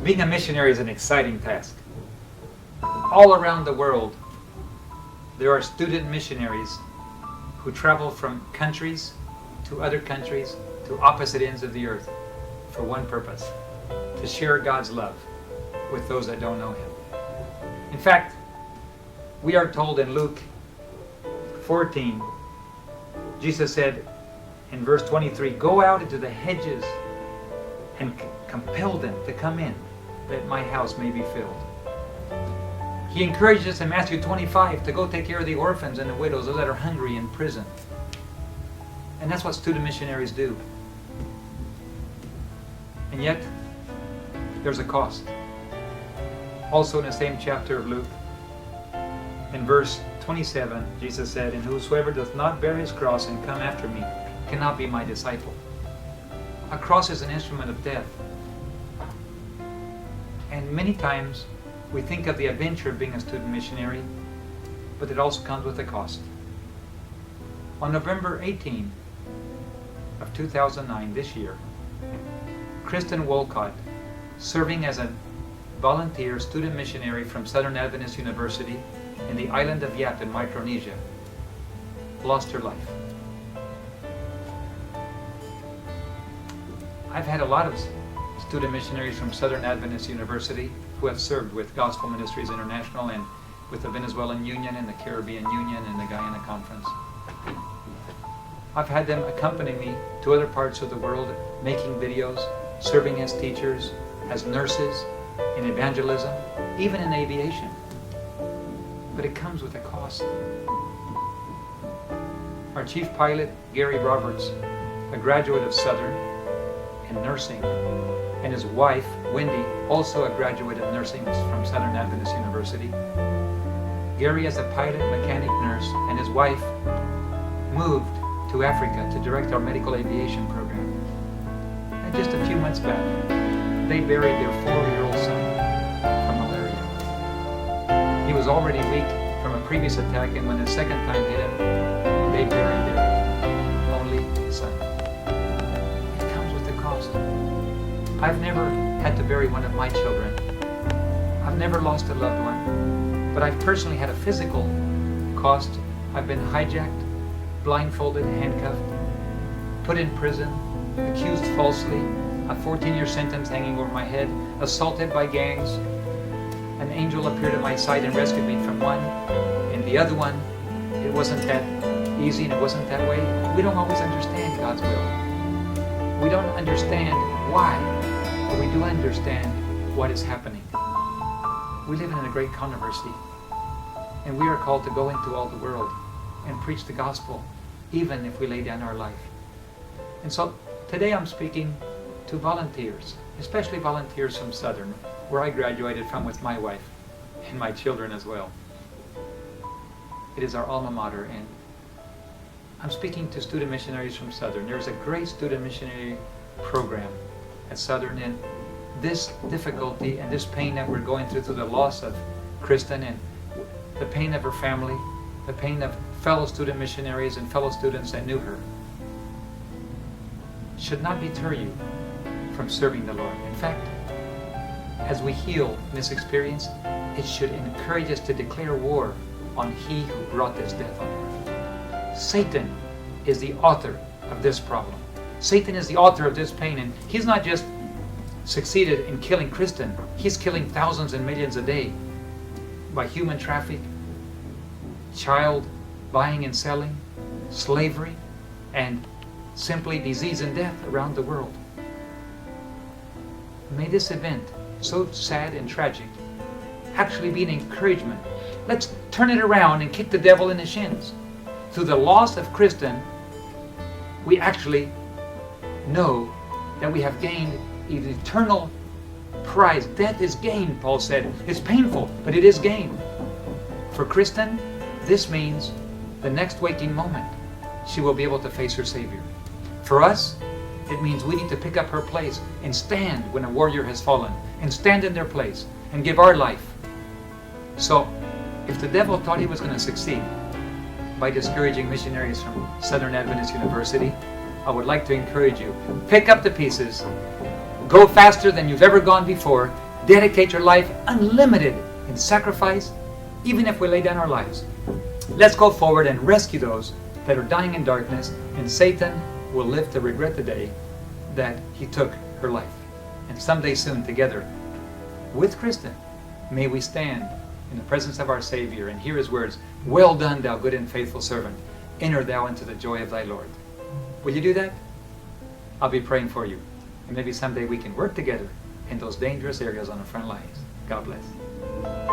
Being a missionary is an exciting task. All around the world, there are student missionaries who travel from countries to other countries to opposite ends of the earth for one purpose: to share God's love with those that don't know Him. In fact, we are told in Luke 14, Jesus said in verse 23, "Go out into the hedges and compel them to come in, that my house may be filled." He encouraged us in Matthew 25 to go take care of the orphans and the widows, those that are hungry in prison. And that's what student missionaries do. And yet, there's a cost. Also in the same chapter of Luke, in verse 27, Jesus said, "And whosoever doth not bear his cross and come after me cannot be my disciple." A cross is an instrument of death. And many times we think of the adventure of being a student missionary, but it also comes with a cost. On November 18 of 2009, this year, Kirsten Wolcott, serving as a volunteer student missionary from Southern Adventist University in the island of Yap in Micronesia, lost her life. I've had a lot of student missionaries from Southern Adventist University who have served with Gospel Ministries International and with the Venezuelan Union and the Caribbean Union and the Guyana Conference. I've had them accompany me to other parts of the world, making videos, serving as teachers, as nurses, in evangelism, even in aviation. But it comes with a cost. Our chief pilot, Gary Roberts, a graduate of Southern in nursing, and his wife, Wendy, also a graduate of nursing from Southern Adventist University. Gary is a pilot, mechanic, nurse, and his wife moved to Africa to direct our medical aviation program. And just a few months back, they buried their 4-year-old son from malaria. He was already weak from a previous attack, and when the second time hit him, they buried their only son. It comes with a cost. I've never had to bury one of my children. I've never lost a loved one, but I've personally had a physical cost. I've been hijacked, blindfolded, handcuffed, put in prison, accused falsely, a 14-year sentence hanging over my head, assaulted by gangs. An angel appeared at my side and rescued me from one, and the other one, it wasn't that easy and it wasn't that way. We don't always understand God's will. We don't understand why, but we do understand what is happening. We live in a great controversy, and we are called to go into all the world and preach the gospel, even if we lay down our life. And so today I'm speaking to volunteers, especially volunteers from Southern, where I graduated from with my wife and my children as well. It is our alma mater, and I'm speaking to student missionaries from Southern. There's a great student missionary program at Southern, and this difficulty and this pain that we're going through the loss of Kirsten and the pain of her family, the pain of fellow student missionaries and fellow students that knew her, should not deter you from serving the Lord. In fact, as we heal this experience, it should encourage us to declare war on He who brought this death on earth. Satan is the author of this problem. Satan is the author of this pain, and he's not just succeeded in killing Kirsten, he's killing thousands and millions a day by human traffic, child buying and selling, slavery, and simply disease and death around the world. May this event, so sad and tragic, actually be an encouragement. Let's turn it around and kick the devil in the shins. Through the loss of Kirsten, we actually know that we have gained an eternal prize. Death is gain, Paul said. It's painful, but it is gain. For Kirsten, this means the next waking moment, she will be able to face her Savior. For us, it means we need to pick up her place and stand when a warrior has fallen, and stand in their place and give our life. So, if the devil thought he was going to succeed by discouraging missionaries from Southern Adventist University, I would like to encourage you. Pick up the pieces. Go faster than you've ever gone before, dedicate your life unlimited in sacrifice, even if we lay down our lives. Let's go forward and rescue those that are dying in darkness, and Satan will live to regret the day that he took her life. And someday soon, together with Kristen, may we stand in the presence of our Savior and hear his words, "Well done, thou good and faithful servant. Enter thou into the joy of thy Lord." Will you do that? I'll be praying for you. And maybe someday we can work together in those dangerous areas on the front lines. God bless.